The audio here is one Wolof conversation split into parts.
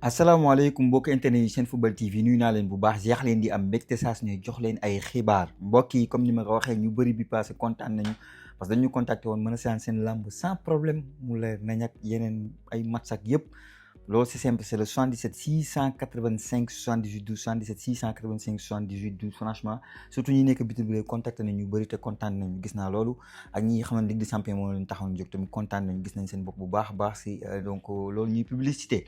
asalaamaaleykum mbokk internet yi seen football TV nuyu naa leen bu baax jeex leen di am mbégte saa su ne jox leen ay xibaar mbokk yi comme ni ma ko waxee ñu bëri bi passé kontaan nañu parce que dañu contacté woon mën a seetaan seen lamb sans problème mu leer nañ ak yeneen ay match ak yëpp loolu c'est simple c'est le 77 685 78 12 77 685 78 12 franchement surtout ñi nekk bitim réew contacté nañ ñu bëri te kontaan nañu gis naa loolu ak ñi xam ne Ligue des champions moo leen taxawoon jóg tamit kontaan nañu gis nañ seen bopp bu baax a baax si donc loolu ñuy publicité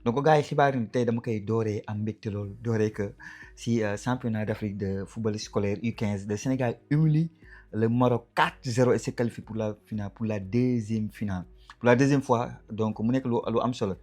donc gars yi xibaar yi tey dama koy dooree am mbégte loolu dooree que si championnat d'Afrique de football scolaire U15 le Sénégal humilie le Maroc 4-0 et se qualifie pour la finale pour la deuxième finale pour la deuxième fois donc mu nekk lu am solo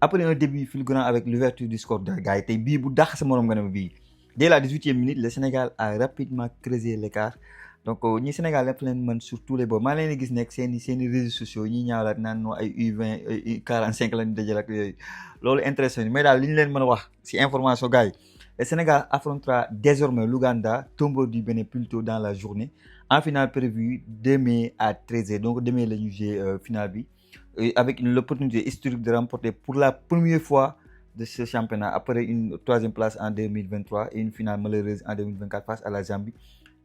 après un début fulgurant avec l'ouverture du score de gars yi tey bii bu dàq sa morom nga ne ma bii dès la 18e minute le Sénégal a rapidement creusé l'écart donc ñi Sénégal def leen mën sur tous les bords maa leen gis nekk seen i réseaux sociaux ñi ñaawlaat naan noo ay U20 U45 lañu dajal ak yooyu loolu intéressant mais daal li ñu leen mën a wax ci information gars yi le Sénégal affrontera désormais l'Ouganda tombeau du Bénin plus tôt dans la journée en finale prévue demain à 13h donc demain la ñu jouer finale bi avec l'opportunité historique de remporter pour la première fois de ce championnat après une troisième place en 2023 et une finale malheureuse en 2024 face à la Zambie.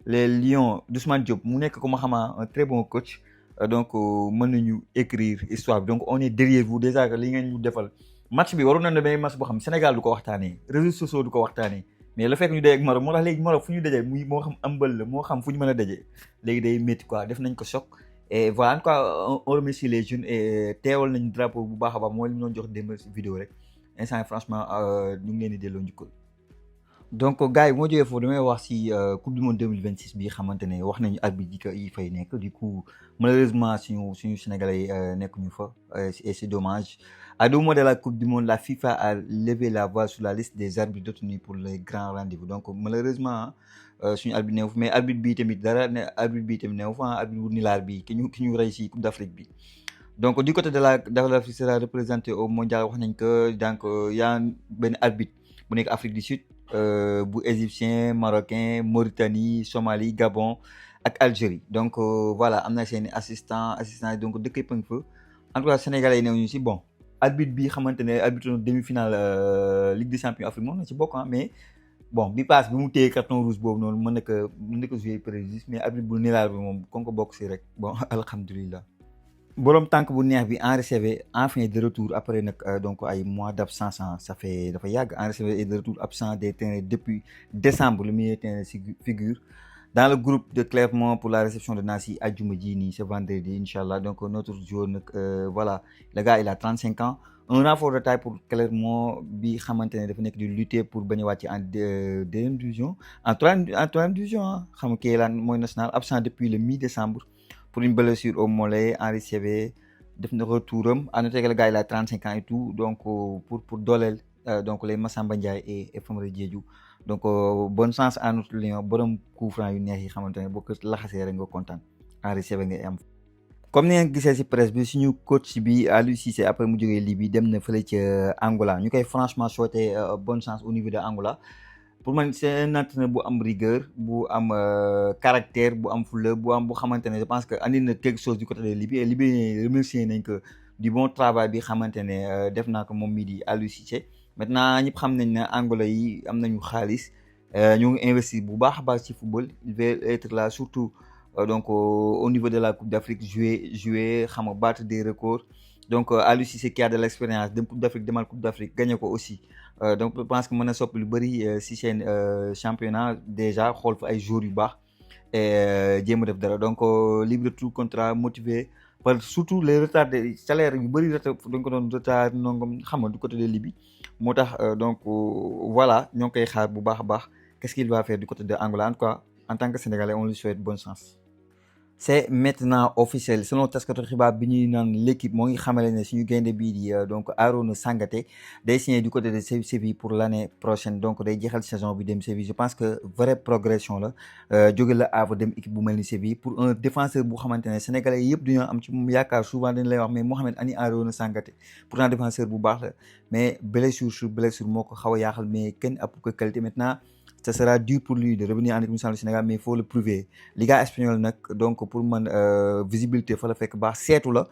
Les Lions d'Ousmane Diop mu nekk ko ma xamaa un très bon coach donc mën nañu écrire histoire bi donc on est derrière vous déjà que li ngeen ñu defal match bi waroon na ne benn match boo xam Sénégal du ko waxtaanee réseaux sociaux du ko waxtaanee mais le fait que ñu dee ak Maroc moo tax léegi Maroc fu ñu dajee muy moo xam ëmbal la moo xam fu ñu mën a dajee léegi day métti quoi def nañ ko choc et voilà en tout cas on remercie les jeunes et teewal nañ drapeau bu baax a baax mooy li ñu doon jox démb vidéo rek instant franchement ñu ngi leen di delloo njukkal. Donc gars yi moo jógee foofu damay wax ci coupe du monde 2026 bi xamante ne wax nañu arbitre yi fay nekk du coup malheureusement suñu sénégalais yi nekkuñu fa et c'est dommage. À 2 mois de la coupe du monde la FIFA a levé la voile sur la liste des arbitres détenus pour les grands rendez-vous donc malheureusement suñu arbitre neew mais arbitre bi tamit dara ne arbitre bi tamit neew fa arbitre bu nilaar bi ki ñu rey ci coupe d'Afrique bi. Donc du côté de l'Afrique sera représenté au mondial wax nañ que donc y a benn arbitre bu nekk Afrique du Sud. Bu égyptien marocain Mauritanie Somalie Gabon ak Algérie donc voilà am na seen assistant donc dëkk yëpp a ngi fa en tout cas sénégalais yi new ñu si bon arbitre bi xamante ne arbitre demi-finale Ligue des champions Afrique moom na ci bokk mais bon bi passe bi mu téye carton rouge boobu noonu mën na ko jouer préjudice mais arbitre bu nilaar bi moom kon ko bokk si rek bon alhamdulilah. Borom tànk bu neex bi Henri Saivet enfin de retour après nag donc ay mois d'absence ça fait dafa yàgg Henri Saivet est de retour absent des terrains depuis décembre le milieu de terrain figure dans le groupe de Clermont pour la réception de Nancy àjjuma ji nii ce vendredi inchallah donc notre joueur nag voilà le gars il a 35 ans un renfort de taille pour Clermont bi xamante ne dafa nekk di lutter pour bañ a wàcc en deuxième division en troisième division ah xam nga kii lan mooy national absent depuis le mi-décembre pour une blessure au mollet Henri Saivet def na retouram à noter que le gars il a 35 ans et tout donc pour dooleel donc les Massamba Ndiaye et Famara Diédhiou donc bonne chance à notre lion borom coup franc yu neex yi xamante ne boo ko laxasee rek nga kontaan Henri Saivet ngay am. comme ni ngeen gisee ci presse bi suñu coach bi Aliou Cissé après mu jógee Libye dem na fële ca Angola ñu koy franchement souhaiter bonne chance au niveau de Angola. Pour man c'est un entraîneur bu am rigueur bu am caractère bu am fulla bu xamante ne je pense que andi na quelque chose du côté de Libye et Libye remercier nañ ko du bon travail bi xamante ne def naa ko moom mii di Aliou Cissé maintenant ñëpp xam nañ ne Angola yi am nañu xaalis ñu ngi investir bu baax a baax ci football il va être là surtout donc au niveau de la Coupe d'Afrique jouer xam nga battre des records donc Aliou Cissé qui a de l'expérience dem Coupe d'Afrique demal Coupe d'Afrique gagné ko aussi donc je pense que mën na soppi lu bëri si seen championnat déjà xool fa ay joueurs yu baax jéem a def dara donc libre tout contrat motivé par surtout les retards de salaire yu bëri dañ ko doon retard nongam xam nga du côté de Libye moo tax donc voilà ñoo ngi koy xaar bu baax a baax qu'est-ce qu'il va faire du côté de Angola en tout cas en tant que Sénégalais on lui souhaite bonne chance. C'est maintenant officiel selon taskatu xibaar bi ñuy naan l'équipe moo ngi xamale ne suñu gaynde bii di donc Arona Sangaté day signer du côté de Séville pour l'année prochaine donc day jeexal saison bi dem Séville je pense que vraie progression la jóge la Havre dem équipe bu mel ni Séville pour un défenseur bu xamante ne sénégalais yëpp dañoo am ci moom yaakaar souvent dañ lay wax mais Mohamed ani Arona Sangaté pourtant défenseur bu baax la mais blessure sur blessure moo ko xaw a yaaxal mais kenn ëpp ko qualité maintenant. Ça sera dur pour lui de revenir en équipe nationale du Sénégal mais il faut le prouver Liga espagnole nag donc pour man visibilité fa la fekk baax seetu la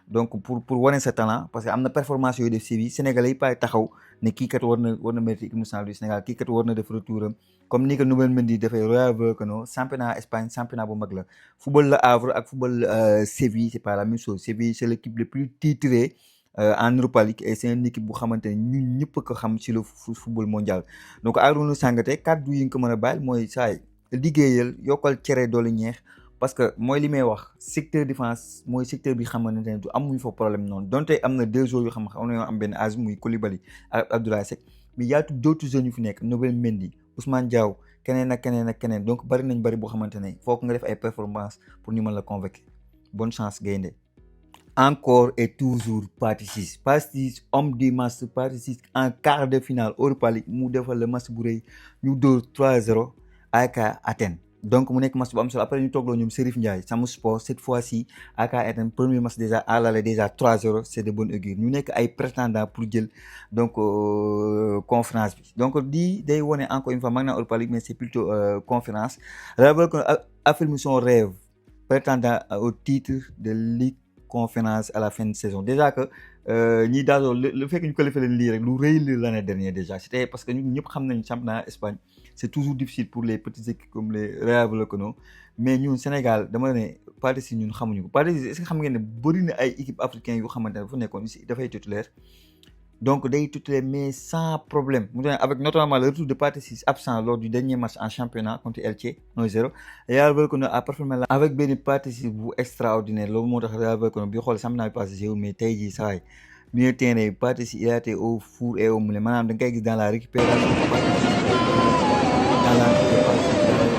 donc pour wane sa talent parce que am na performance yooyu def Séville sénégalais yi paay taxaw ne kii kat war na mérite équipe nationale du Sénégal kii kat war na def retour am comme ni ko Nouvelle Mendy dafay Rayo Vallecano championnat Espagne championnat bu mag la football Le Havre ak football Séville c'est pas la même chose. Séville c'est l'équipe le plus titrée en Europa League et c'est une équipe bu xamante ne ñun ñëpp ko xam ci le football mondial donc Arouna Sangaté kàddu yi nga ko mën a bàyyil mooy saay liggéeyal yokkal cere doole ñeex parce que mooy li may wax secteur défense mooy secteur bi xamante ne du amuñu fa problème noonu donte am na deux joueurs yu xam nañoo am benn âge muy Koulibaly ak Abdoulaye Seck mais y a d'autres jeunes yu fi nekk Nouvelle Mendy Ousmane Diaw keneen ak keneen ak keneen donc bari nañ bari boo xamante ne foog nga def ay performance pour ñu mën la convaincre bonne chance gaynde encore et toujours Pathé Ciss Pathé Ciss homme du match Pathé Ciss en quart de finale Europa League mu defal le match bu rëy ñu dóor 3-0 AEK Athènes donc mu nekk match bu am solo après ñu toogloo ñoom Serif Ndiaye Samu Sport cette fois-ci AEK Athènes premier match déjà à l'aller déjà 3-0 c'est de bonne augure ñu nekk ay prétendants pour jël donc conférence bi donc di day wone encore une fois mag naa Europa League mais c'est plutôt conférence rappelle que affirme son rêve prétendant au titre de Ligue conférence à la fin de saison déjà que ñi daal le fait que ñu qualifié leen lii rek lu rëy la l'année dernière déjà c'était parce que ñun ñëpp xam nañ championnat Espagne c'est toujours difficile pour les petites équipes comme les Rayo Vallecano mais ñun Sénégal dama ne Pathé Ciss ñun xamuñu ko Pathé Ciss est-ce que xam ngeen ne bëri na ay équipes africaines yu xamante ne dafa nekkoon ici dafay titulaire donc day titulaire mais sans problème mu doon avec notamment le retour de Pathé Ciss absent lors du dernier match en championnat contre Elche 1-0 Rayo Vallecano a performé là avec benn Pathé Ciss bu extraordinaire loolu moo tax Rayo Vallecano bi xool championnat bi passé jéew mais tey jii saa yi milieu de terrain Pathé Ciss il a été au four et au moulin maanaam da nga koy gis dans la récupération dans la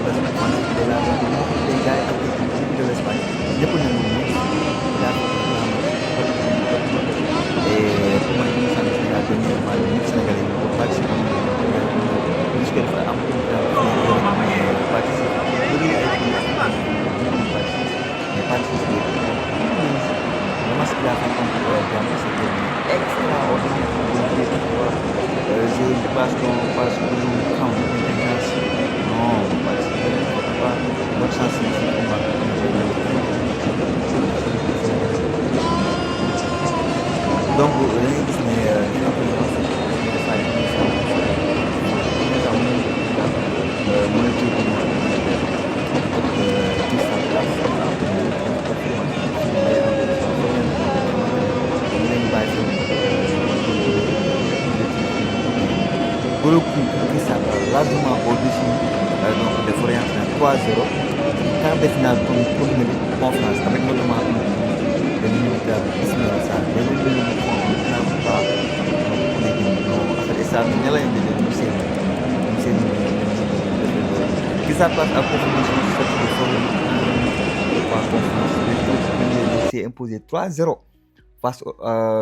donc dañuy gis ne largement au-dessus donc de Florian 3-0 quart de finale pour une conférence avec notamment le militaire Ismaël Sarr qui sa place à confirmation s'est imposé 3-0 face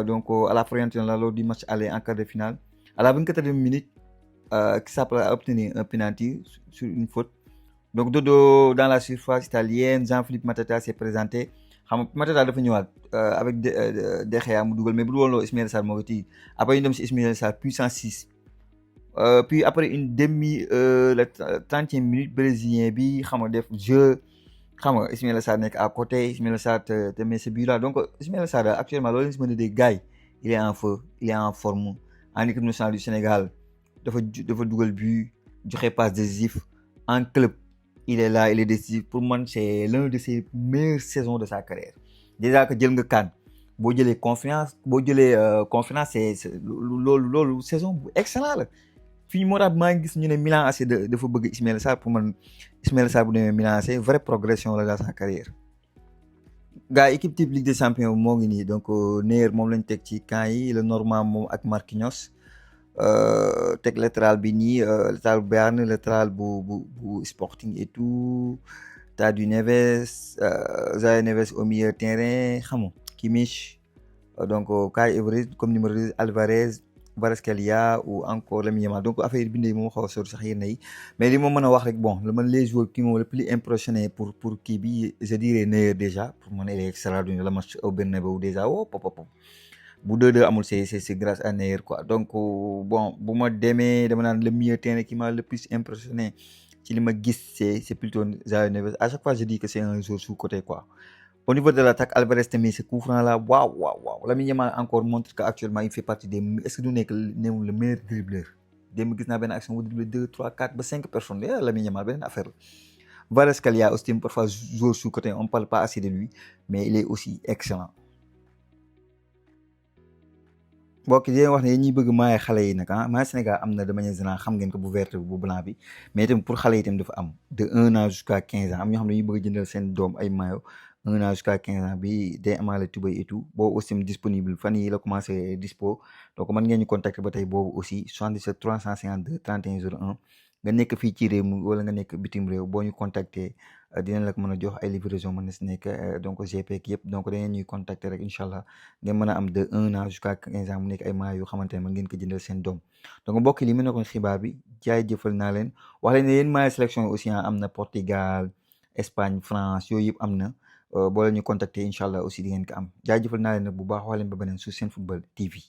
donc à la Fiorentina lors du match aller en quart de finale à la 24e minute qui s'appelle a obtenu un penalty sur une faute donc Dodo dans la surface italienne Jean-Philippe Matata s'est présenté xam nga Matata dafa ñëwaat avec De Gea mu dugal mais bu dul woon loolu Ismaël Sarr moo ko tii après ñu dem si Ismaël Sarr puissance 6 puis après une demi la 30e minute brésilien bi xam nga def jeu xam nga Ismaël Sarr nekk à côté Ismaël Sarr te met ce but là donc Ismaël Sarr actuellement loolu lañ si mën a dégg gars yi il est en feu il est en forme en équipe nationale du Sénégal dafa dugal but joxe passe décisif en club il est là il est décisif pour man c'est l'un de ses meilleures saisons de sa carrière déjà que jël nga CAN boo jëlee confiance c'est loolu saison bu excellent la fii moo tax maa ngi gis ñu ne Milan AC dafa bëgg Ismaël Sarr pour man Ismaël Sarr bu demee Milan AC vraie progression la dans sa carrière gars équipe type Ligue des Champions moo ngi nii donc Neuer moom lañ teg ci camp yi le Normand moom ak Marquinhos teg latéral bi nii latéral bu Bayern latéral bu Sporting et tout t'as du Neves Zaya Neves au milieu de terrain xam nga Kimmich donc Kai Havertz comme numéro 2 Alvarez Kvaratskhelia ou encore Lamine Yamal donc affaire bindee moom xaw a sori sax yenn yi mais li ma mën a wax rek bon les joueurs qui m'ont le plus impressionné pour kii bi je dirais Neuer déjà pour man il est extraordinaire le match au Bernabéu déjà bu 2-2 amul c'est grâce à Neuer quoi donc bon bu ma demee dama naan le milieu terrain qui m'a le plus impressionné ci li ma gis c'est plutôt Zaya Neves à chaque fois je dis que c'est un joueur sous-coté quoi Au niveau de l'attaque, Alvarez te met ce coup franc là, waouh, waouh, waouh. Lamine Yamal encore montre qu'actuellement il fait partie des. Est-ce que du nekk le meilleur dribbleur? Démb gis naa benn action bu dribble 2, 3, 4 ba 5 personnes. Lamine Yamal beneen affaire la. Kvaratskhelia aussi parfois joueur sous-côté, on parle pas assez de lui, mais il est aussi excellent. mbokk yi di leen wax ne yéen ñuy bëgg maaye xale yi nag maaye Sénégal am na de manière générale xam ngeen ko bu vert bu blanc bi mais itam pour xale yi itam dafa am de 1 an jusqu'à 15 ans am ñoo xam ne dañuy bëgg jëndal seen doom ay maillot 1 an jusqu'à 15 ans bi day amaale tubay et tout boobu aussi disponible fan yi la commencé dispo donc mën ngeen ñu contacter ba tey boobu aussi 77 352 31 01 nga nekk fii ci réew mi wala nga nekk bitim réew boo ñu contacter dinañ la ko mën a jox ay livraison mën na si nekk donc GP ak yëpp donc da ngeen ñuy contacter rek incha allah ngeen mën a am de 1 an jusqu'à 15 ans mu nekk ay maillots yoo xamante ne mën ngeen ko jëndal seen doom donc mbokk yi li mu nekkoon xibaar bi jaay jëfal naa leen wax leen ne yéen maillot sélection aussi am na Portugal Espagne France yooyu yëpp am na boo leen ñu contacter incha allah aussi di ngeen ko am jaay jëfal naa leen nag bu baax wax leen ba beneen su Senfootball TV.